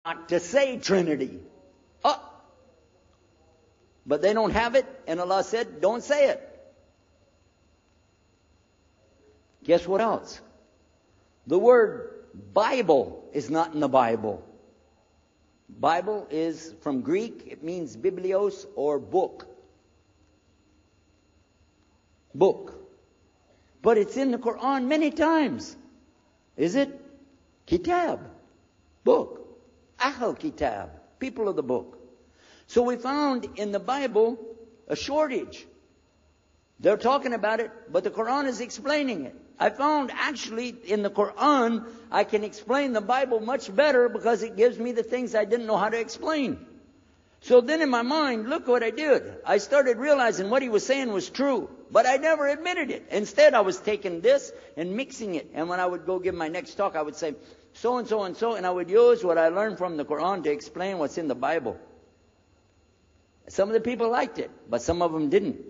not to say Trinity. Oh. But they don't have it, and Allah said, don't say it. Guess what else? The word Bible is not in the Bible. Bible is from Greek. It means biblios, or book. Book. But it's in the Quran many times. Is it? Kitab. Book. Ahl Kitab. People of the book. So we found in the Bible a shortage. They're talking about it, but the Quran is explaining it. I found actually in the Quran, I can explain the Bible much better because it gives me the things I didn't know how to explain. So then in my mind, look what I did. I started realizing what he was saying was true, but I never admitted it. Instead, I was taking this and mixing it. And when I would go give my next talk, I would say, so and so and so, and I would use what I learned from the Quran to explain what's in the Bible. Some of the people liked it, but some of them didn't.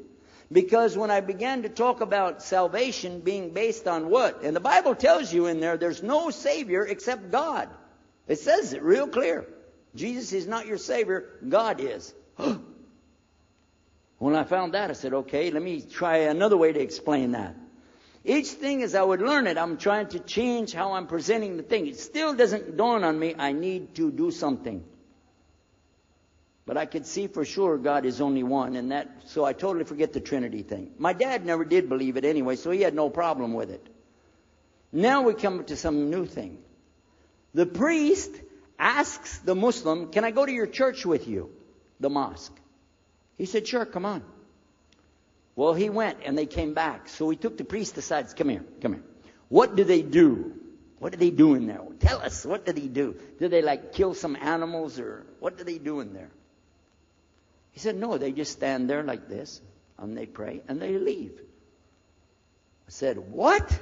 Because when I began to talk about salvation being based on what? And the Bible tells you in there, there's no Savior except God. It says it real clear. Jesus is not your Savior, God is. When I found that, I said, okay, let me try another way to explain that. Each thing as I would learn it, I'm trying to change how I'm presenting the thing. It still doesn't dawn on me, I need to do something. But I could see for sure God is only one, and so I totally forget the Trinity thing. My dad never did believe it anyway, so he had no problem with it. Now we come to some new thing. The priest asks the Muslim, can I go to your church with you? The mosque. He said, sure, come on. Well, he went, and they came back. So he took the priest aside and said, come here. What do they do? What do they do in there? Tell us, what do they do? Do they kill some animals, or what do they do in there? He said, no, they just stand there like this, and they pray, and they leave. I said, what?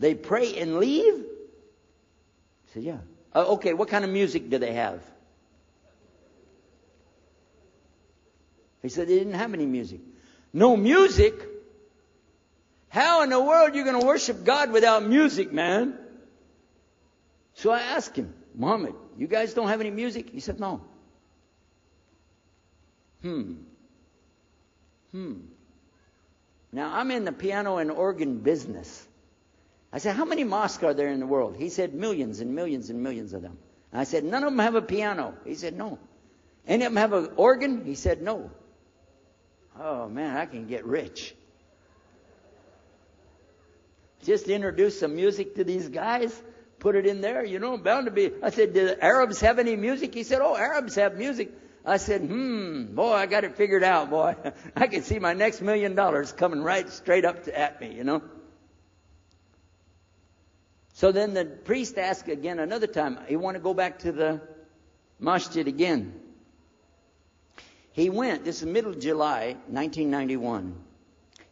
They pray and leave? I said, yeah. Okay, what kind of music do they have? He said they didn't have any music. No music? How in the world are you going to worship God without music, man? So I asked him, Muhammad, you guys don't have any music? He said, no. Now, I'm in the piano and organ business. I said, how many mosques are there in the world? He said, millions and millions and millions of them. And I said, none of them have a piano. He said, no. Any of them have an organ? He said, no. Oh, man, I can get rich. Just introduce some music to these guys, put it in there, bound to be. I said, do the Arabs have any music? He said, oh, Arabs have music. I said, boy, I got it figured out, boy. I can see my next $1 million coming right straight up at me, So then the priest asked again another time, he wanted to go back to the masjid again. He went, this is middle of July, 1991.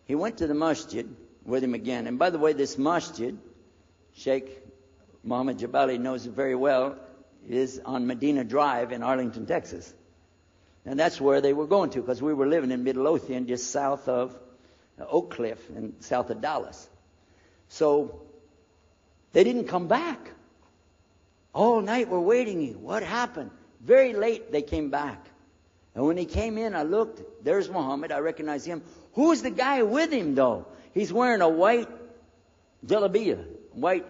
He went to the masjid with him again. And by the way, this masjid, Sheikh Mohammed Jabali knows it very well, is on Medina Drive in Arlington, Texas. And that's where they were going to, because we were living in Midlothian, just south of Oak Cliff and south of Dallas. So they didn't come back. All night we're waiting. What happened? Very late they came back. And when he came in, I looked. There's Muhammad. I recognize him. Who's the guy with him, though? He's wearing a white jalabiyah, white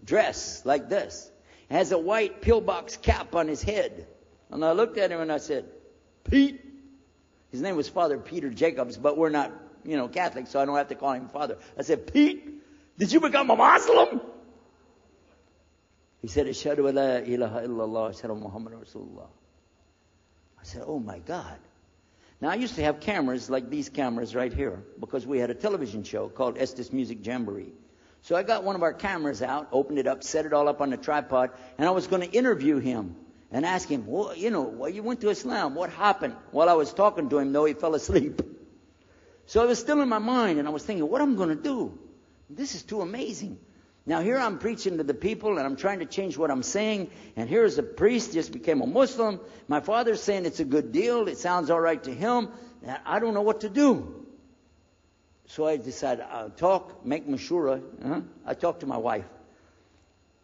dress like this. Has a white pillbox cap on his head. And I looked at him and I said, Pete. His name was Father Peter Jacobs, but we're not, Catholic, so I don't have to call him Father. I said, Pete, did you become a Muslim? He said, Ashhadu an la ilaha illallah, Ashhadu Muhammad Rasulullah. I said, oh my God. Now I used to have cameras like these cameras right here, because we had a television show called Estes Music Jamboree. So I got one of our cameras out, opened it up, set it all up on the tripod, and I was going to interview him. And ask him, well, why you went to Islam? What happened? While I was talking to him, though, he fell asleep. So it was still in my mind, and I was thinking, what am I going to do? This is too amazing. Now, here I'm preaching to the people, and I'm trying to change what I'm saying. And here's a priest, just became a Muslim. My father's saying it's a good deal. It sounds all right to him. And I don't know what to do. So I decided I'll talk, make mashura. I talked to my wife.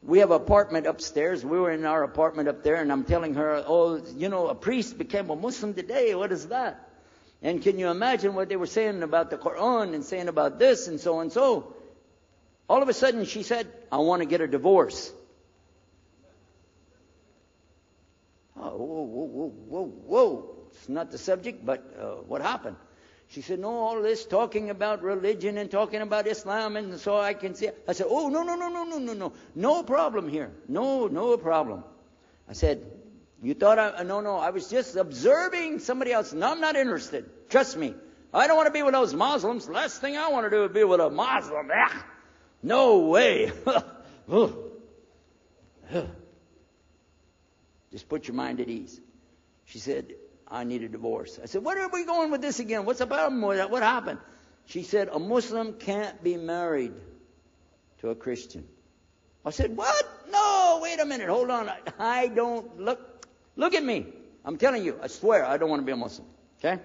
We have an apartment upstairs. We were in our apartment up there, and I'm telling her, oh, you know, a priest became a Muslim today. What is that? And can you imagine what they were saying about the Quran and saying about this and so and so? All of a sudden, she said, I want to get a divorce. Oh, whoa. It's not the subject, but what happened? She said, no, all this talking about religion and talking about Islam, and so I can see. I said, oh, no. No problem here. No problem. I said, you thought no, I was just observing somebody else. No, I'm not interested. Trust me. I don't want to be with those Muslims. Last thing I want to do is be with a Muslim. No way. Just put your mind at ease. She said, I need a divorce. I said, where are we going with this again? What's the problem with that? What happened? She said, a Muslim can't be married to a Christian. I said, what? No, wait a minute. Hold on. I don't look at me. I'm telling you, I swear I don't want to be a Muslim. Okay?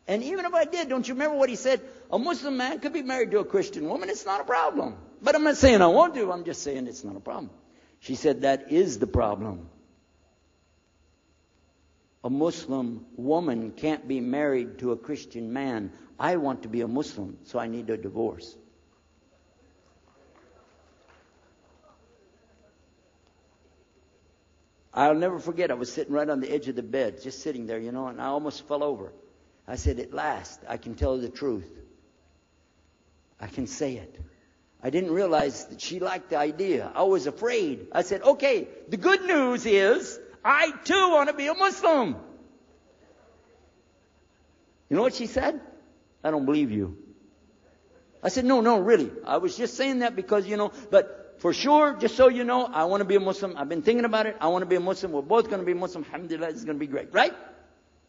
And even if I did, don't you remember what he said? A Muslim man could be married to a Christian woman. It's not a problem. But I'm not saying I won't do. I'm just saying it's not a problem. She said, that is the problem. A Muslim woman can't be married to a Christian man. I want to be a Muslim, so I need a divorce. I'll never forget, I was sitting right on the edge of the bed, just sitting there, and I almost fell over. I said, at last, I can tell the truth. I can say it. I didn't realize that she liked the idea. I was afraid. I said, okay, the good news is, I too want to be a Muslim. You know what she said? I don't believe you. I said, no, really. I was just saying that because, but for sure, just so you know, I want to be a Muslim. I've been thinking about it. I want to be a Muslim. We're both going to be Muslim. Alhamdulillah, this is going to be great. Right?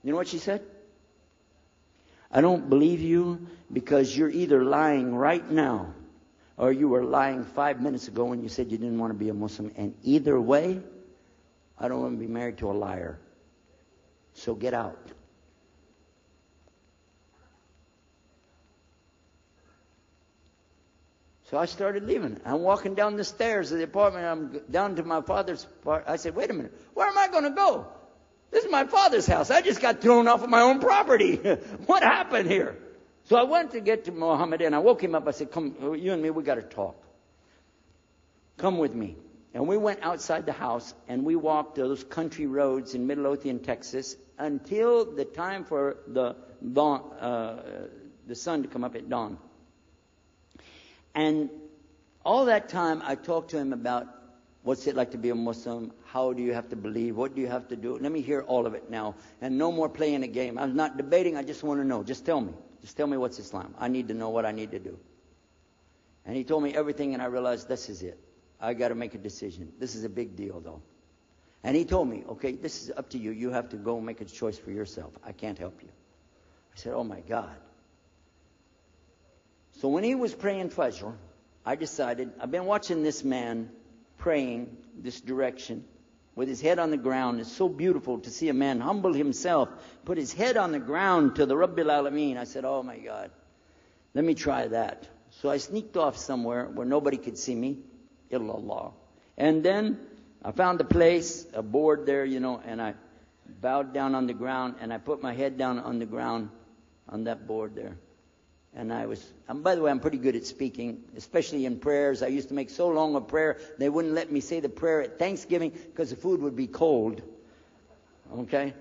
You know what she said? I don't believe you because you're either lying right now or you were lying 5 minutes ago when you said you didn't want to be a Muslim. And either way, I don't want to be married to a liar. So get out. So I started leaving. I'm walking down the stairs of the apartment. I'm down to my father's part. I said, wait a minute. Where am I going to go? This is my father's house. I just got thrown off of my own property. What happened here? So I went to get to Muhammad and I woke him up. I said, come, you and me, we got to talk. Come with me. And we went outside the house and we walked those country roads in Midlothian, Texas, until the time for the sun to come up at dawn. And all that time I talked to him about what's it like to be a Muslim, how do you have to believe, what do you have to do. Let me hear all of it now. And no more playing a game. I'm not debating, I just want to know. Just tell me. Just tell me what's Islam. I need to know what I need to do. And he told me everything and I realized this is it. I got to make a decision. This is a big deal, though. And he told me, okay, this is up to you. You have to go make a choice for yourself. I can't help you. I said, oh, my God. So when he was praying Fajr, I decided, I've been watching this man praying this direction with his head on the ground. It's so beautiful to see a man humble himself, put his head on the ground to the Rabbil Alameen. I said, oh, my God, let me try that. So I sneaked off somewhere where nobody could see me. Illallah. And then I found a place, a board there, and I bowed down on the ground and I put my head down on the ground on that board there. And by the way, I'm pretty good at speaking, especially in prayers. I used to make so long a prayer, they wouldn't let me say the prayer at Thanksgiving because the food would be cold. Okay?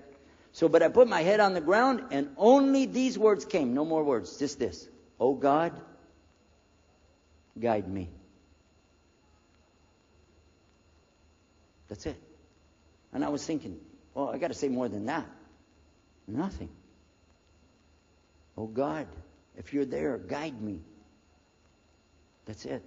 But I put my head on the ground and only these words came, no more words, just this. Oh God, guide me. That's it. And I was thinking, well, I got to say more than that. Nothing. Oh God, if you're there, guide me. That's it.